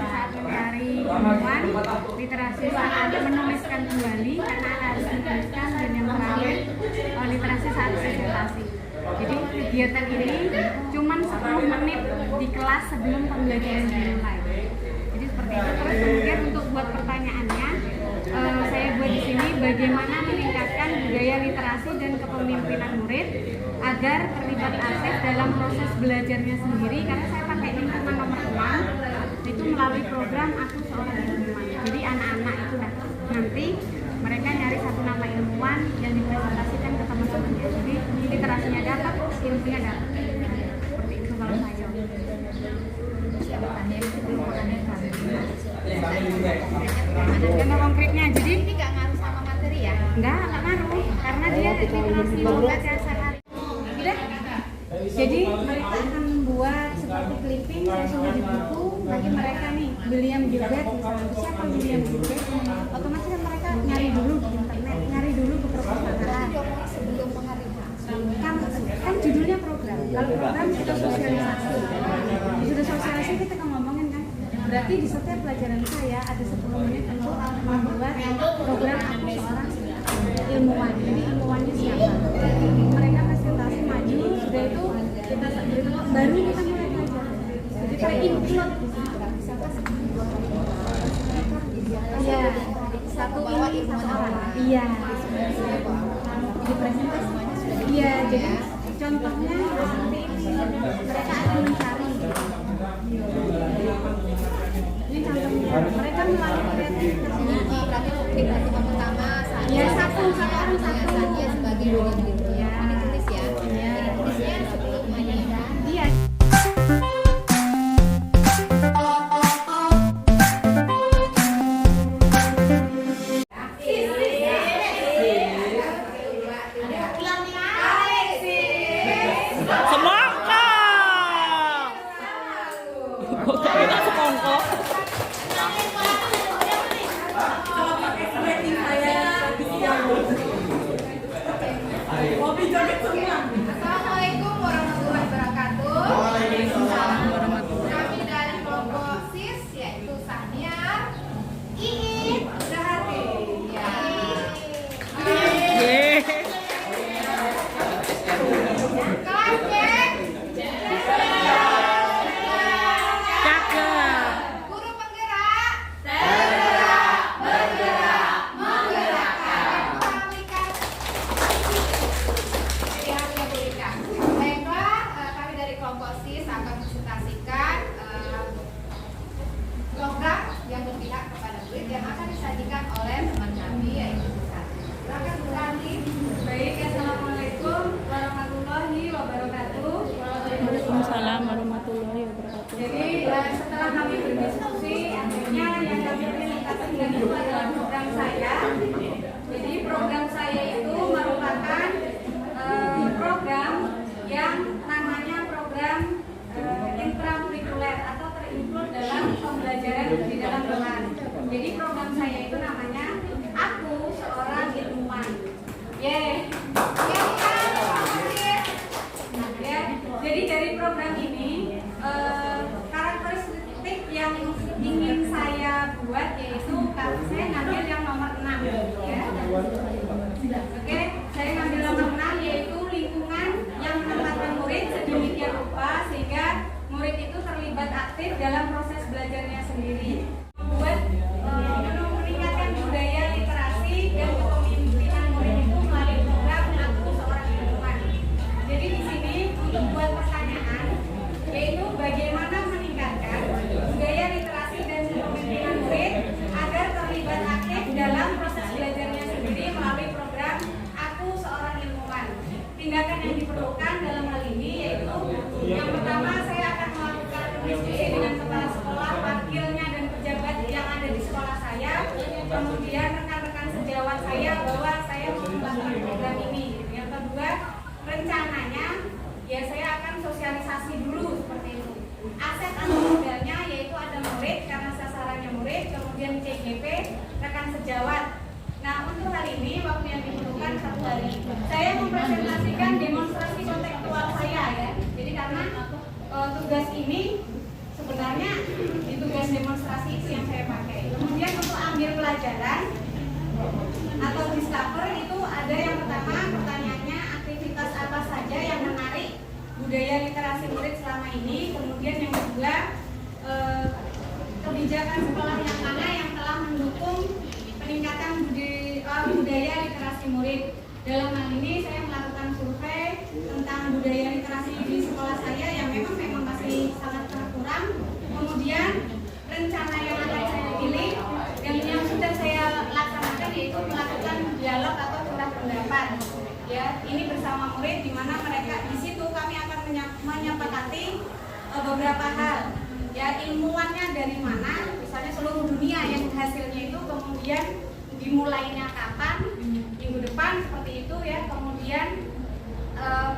saat mencari ilmuwan, literasi saat menuliskan kembali karena harus dituliskan, dan yang terakhir literasi saat presentasi. Jadi kegiatan ini cuma 10 menit di kelas sebelum pembelajaran dimulai. Jadi seperti itu. Terus kemudian untuk buat pertanyaannya, saya buat di sini bagaimana meningkatkan budaya literasi dan kepemimpinan murid agar terlibat aktif dalam proses belajarnya sendiri, karena saya pakai lingkungan nomor 6 itu melalui program Aku Seorang Ilmuwan. Jadi anak-anak itu nanti mereka nyari satu nama ilmuwan yang dipresentasikan ke teman-temannya. Jadi literasinya dapat, ilmunya dapat. Seperti itu kalau saya. Contoh konkretnya, jadi ini nggak ngaruh sama materi ya? Nggak ngaruh, karena dia literasi membaca sehari. Udah. Jadi mereka akan membuat seperti clipping, saya suruh di buku, bagi mereka nih William Gilbert misalnya, siapa William Gilbert? Otomatis kan mereka nyari dulu di internet, nyari dulu ke perpustakaan. Sebelum menghadapi Kan judulnya program. Kalau program kita sosialisasi. Sudah sosialisasi kita ngomongin kan. Berarti di setiap pelajaran saya ada 10 menit untuk membuat program Aku Seorang Ilmuwan. Jadi ilmuwannya siapa? Mereka presentasi maju, sudah itu kita baru kita mulai belajar. Jadi ter-include di situ. Iya, satu ini satu orang. Iya. Di presentasi. Iya, jadi contohnya seperti ini. Mereka akan mencari. Ini contohnya. Mereka melalui kreativitasnya. berarti kreatif pertama Ya, satu orang satu. dia sebagai dosen gitu Ya. Ini tulis ya. Ini tulisnya sebelum menyanyikan. Iya. Assalamualaikum warahmatullahi wabarakatuh. Kami dari kelompok SIS yaitu Sahniar, Iin, Zahati. Ya. Kelas cek. Guru penggerak. Bergerak, menggerakkan. Baiklah, kami dari kelompok SIS akan presentasikan program yang berpihak kepada murid yang akan disajikan oleh teman kami yaitu Bu Santi. Silakan Bu Santi. Baik, assalamualaikum warahmatullahi wabarakatuh. Waalaikumsalam warahmatullahi wabarakatuh. Jadi setelah kami berdiskusi, akhirnya yang kami presentasikan itu adalah program saya. Jadi program saya itu merupakan program yang namanya program intrakurikuler atau terinclude dalam pembelajaran di dalam kelas. Jadi program saya itu namanya Aku Seorang Ilmuwan. Ya, jadi dari program ini karakteristik yang ingin saya buat yaitu saya ngambil yang nomor 6 ya. Oke, saya ngambil nomor 6 yaitu lingkungan yang menempatkan murid sedemikian rupa sehingga murid itu terlibat aktif dalam proses belajarnya sendiri. Membuat meningkatkan budaya literasi dan kepemimpinan murid itu melalui program Aku Seorang Ilmuwan. Jadi di sini untuk buat pertanyaan yaitu bagaimana meningkatkan budaya literasi dan kepemimpinan murid agar terlibat aktif dalam proses belajarnya sendiri melalui program Aku Seorang Ilmuwan. Tindakan yang diperlukan dalam hal ini yaitu yang pertama saya akan melakukan diskusi dengan kepala sekolah, wakilnya dan pejabat yang ada di sekolah saya, kemudian rekan-rekan sejawat saya bahwa saya mau melakukan program ini. Yang kedua, rencananya ya saya akan sosialisasi dulu seperti itu. Aset atau modalnya yaitu ada murid karena sasarannya murid, kemudian CGP, rekan sejawat. Nah untuk hari ini waktu yang diperlukan 1 hari. Saya mempresentasikan demonstrasi kontekstual saya ya. Jadi karena tugas ini sebenarnya di tugas demonstrasi itu yang saya pakai. Kemudian untuk ambil pelajaran atau discover itu ada yang pertama pertanyaannya aktivitas apa saja yang menarik budaya literasi murid selama ini. Kemudian yang kedua kebijakan sekolah yang mana yang telah mendukung peningkatan budaya literasi murid. Dalam hal ini saya melakukan survei tentang budaya literasi di sekolah saya yang memang masih sangat kurang. Kemudian rencana yang akan saya pilih yang sudah saya laksanakan yaitu melakukan dialog atau curah pendapat. Ya, ini bersama murid di mana mereka di situ kami akan menyepakati beberapa hal. Ya, ilmuwannya dari mana, misalnya seluruh dunia yang hasilnya itu, kemudian dimulainya kapan, minggu depan seperti itu ya. Kemudian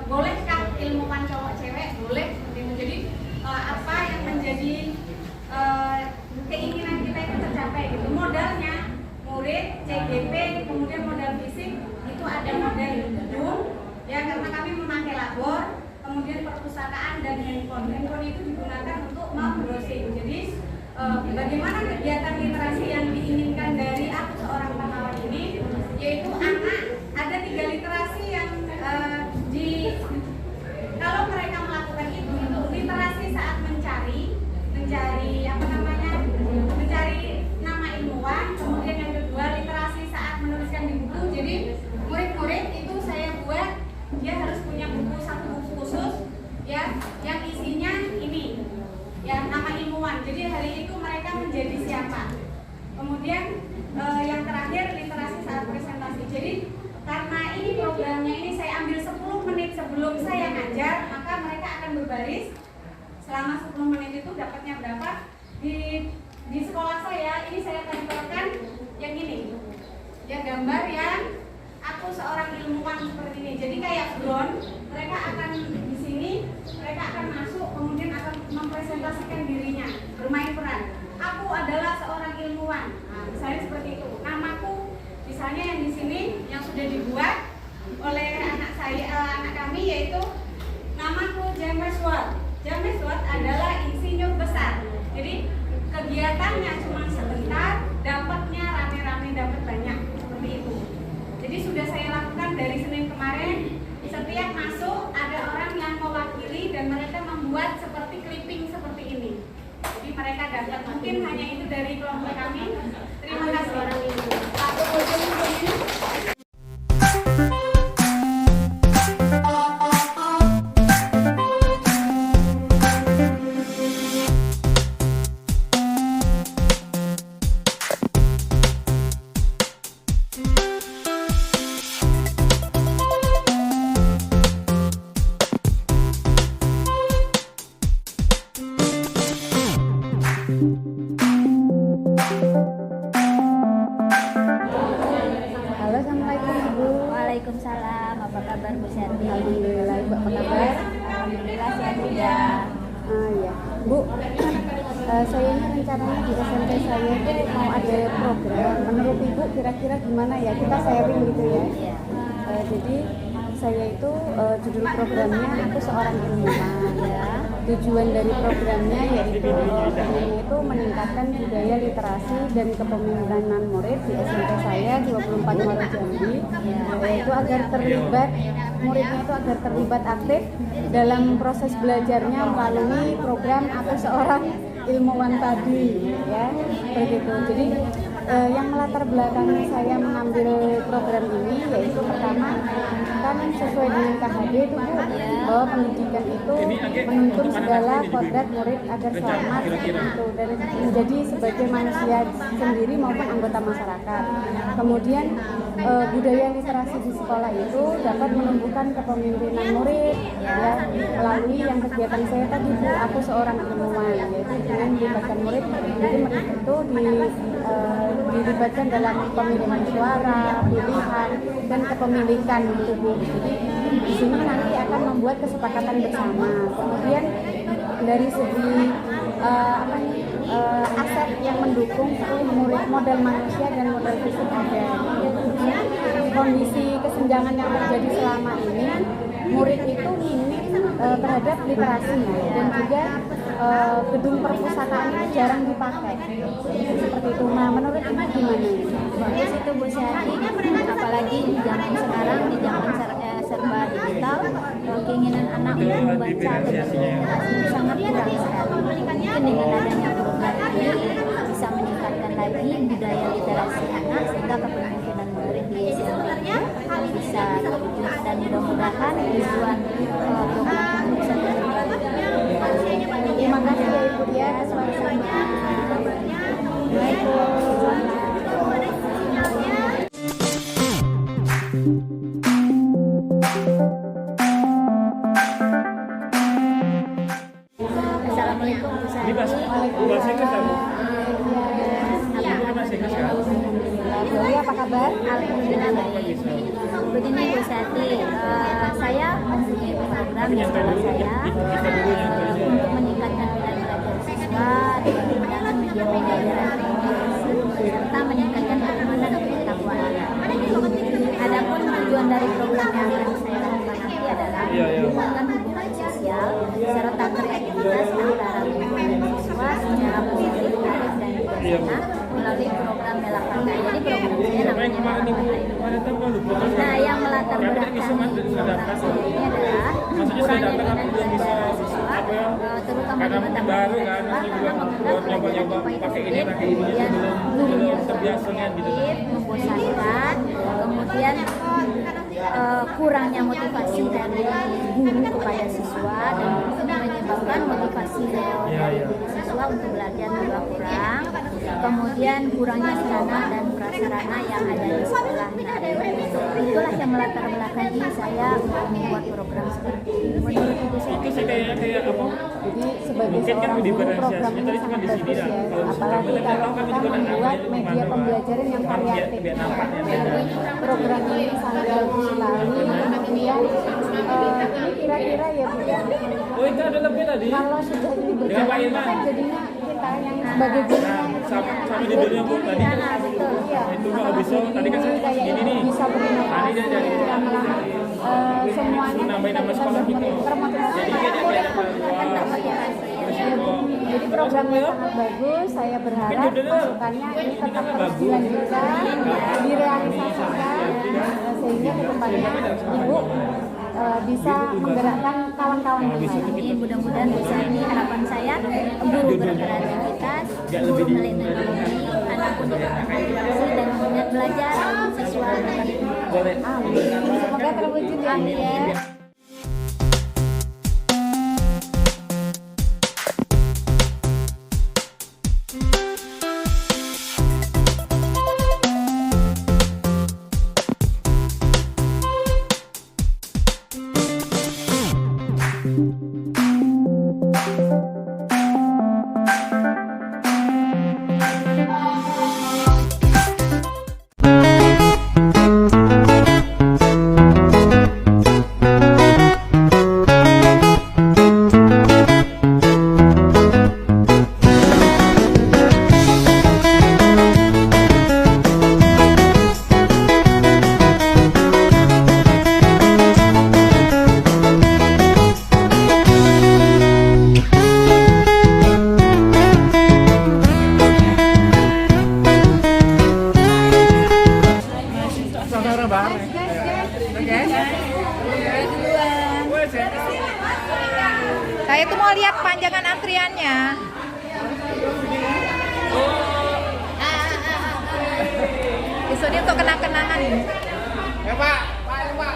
bolehkah ilmuwan cowok cewek? Boleh. Jadi apa yang menjadi keinginan kita itu tercapai gitu. Modalnya murid, CGP, kemudian modal fisik itu ada modal gedung ya, karena kami memakai labor, kemudian perpustakaan dan handphone. Handphone itu digunakan untuk browsing. Jadi bagaimana kegiatan literasi yang diinginkan dari aku seorang pahlawan ini, yaitu anak ada 3 literasi yang kalau mereka melakukan itu literasi saat mencari nama ilmuwan, kemudian yang kedua literasi saat menuliskan di buku. Jadi murid-murid itu saya buat dia harus punya satu buku khusus ya yang isinya ini ya nama ilmuwan. Jadi hari itu mereka menjadi siapa. Kemudian yang terakhir literasi saat presentasi. Jadi karena ini programnya ini saya ambil 10 menit sebelum saya ngajar, maka mereka akan berbaris selama 10 menit itu dapatnya berapa. Di sekolah saya ini saya tempelkan yang ini ya, gambar yang aku seorang ilmuwan seperti ini. Jadi kayak drone, mereka akan di sini, mereka akan masuk, kemudian akan mempresentasikan dirinya, bermain peran. Aku adalah seorang ilmuwan. Nah, misalnya seperti itu. Namaku misalnya yang di sini yang sudah dibuat oleh anak kami yaitu namaku James Watt. James Watt adalah insinyur besar. Jadi kegiatannya cuma sebentar, dapatnya rame-rame, dapat banyak seperti itu. Jadi sudah saya lakukan dari Senin kemarin. Setiap masuk ada orang yang mewakili dan mereka membuat seperti clipping seperti ini. Jadi mereka dapat, mungkin hanya itu dari kelompok kami. Terima kasih orang ini. Halo, assalamualaikum Ibu. Waalaikumsalam, apa kabar Bu Santi? Alhamdulillah, Ibu apa kabar? Alhamdulillah sehat juga. Ya, Bu, saya ini rencananya di SMP saya itu mau ada program. Menurut Ibu kira-kira gimana ya? Kita sharing gitu ya. Iya. Jadi saya itu judul programnya aku seorang ilmuwan ya. Tujuan dari programnya yaitu itu meningkatkan budaya literasi dan kepemimpinan murid di SMP saya 24 Maret Jambi, yaitu agar terlibat muridnya itu agar terlibat aktif dalam proses belajarnya melalui program aku seorang ilmuwan tadi ya, begitu. Jadi yang melatar belakangi saya mengambil program ini yaitu pertama kan sesuai dengan KHD itu Bu, bahwa pendidikan itu menuntun segala kodrat murid agar selamat gitu, dan menjadi sebagai manusia sendiri maupun anggota masyarakat. Kemudian budaya literasi di sekolah itu dapat menumbuhkan kepemimpinan murid ya, melalui yang kegiatan saya tadi Bu, aku seorang ilmuwan, yaitu dengan melibatkan murid. Jadi murid itu dilibatkan dalam pemilihan suara, pilihan, dan kepemilikan gitu Bu. Jadi di sini nanti akan membuat kesepakatan bersama. Kemudian dari segi aset yang mendukung murid, modal manusia dan modal fisik ada. Kondisi kesenjangan yang terjadi selama ini, murid itu minim terhadap literasi dan juga gedung perpustakaan itu jarang dipakai seperti itu. Nah, menurut Ibu gimana? Bagus itu Bu Syari, apalagi di zaman sekarang, di zaman serba digital, keinginan anak untuk membaca literasi sangat kurang sekali. Mungkin dengan adanya program ini bisa meningkatkan lagi budaya literasi anak sehingga kepemimpinan murid di SMP bisa terwujud, dan mudah-mudahan tujuan program ini bisa terwujud. Terima kasih ya Ibu ya atas waktunya. Assalamualaikum Bu Syari. Jadi apa kabar? Alhamdulillah baik. Begini Bu Syari, saya mempunyai program di sekolah saya untuk meningkatkan minat belajar siswa dengan menggunakan media literasi serta meningkatkan keimanan dan ketakwaan. Adapun tujuan dari program yang akan saya lakukan nanti adalah meningkatkan hubungan sosial serta kreativitas antara guru dan siswa secara positif, arif dan bijaksana melalui program Melapaka. Jadi program saya namanya Melapaka. Nah, yang melatar belakang program saya ini adalah kurangnya minat belajar siswa, terutama di mata pelajaran karena menganggap pelajaran IPA itu sulit, kemudian gurunya kooperatif, membosankan, kemudian kurangnya motivasi dari guru kepada siswa, dan menyebabkan motivasi dari siswa untuk belajar juga kurang, kemudian kurangnya sarana dan prasarana yang ada di sekolah. Nah, itulah yang melatar belakangi saya untuk membuat program seperti ini. Menurut Ibu Itu sih kayak apa? Jadi sebagai Mungkin kan seorang guru program diferensiasinya ini tadi cuma sangat di sini bagus ya. ya, Kalau apalagi kalau kita membuat media pembelajaran yang variatif. Jadi program ini sangat bagus sekali. Kemudian ini kira-kira ya Bu ya, Oh itu ada lebih tadi. kalau sudah ini Dengan Pak berjalan Irman. kan jadinya kita yang sebagai gurunya Sama judulnya Bu tadi kan. Itu Pak Obiso tadi kan saya kayak ini nih. bisa berinovasi, Tadi dia kita melakukan semuanya nambahin nama sekolah gitu. termotivasi. Jadi dia Jadi programnya sangat bagus. Saya berharap masukannya ini tetap terus dilanjutkan, direalisasikan, sehingga kedepannya Ibu bisa menggerakkan kawan-kawan yang lain. Ini mudah-mudahan bisa, ini harapan saya, guru berkreativitas, guru melek teknologi, anak untuk berkonsentrasi dan minat belajar, siswa dapat Amin. Semoga terwujud ya. amin ya. Saya tuh mau lihat panjangan antriannya. Ini untuk kenang-kenangan. Ya Pak, Pak.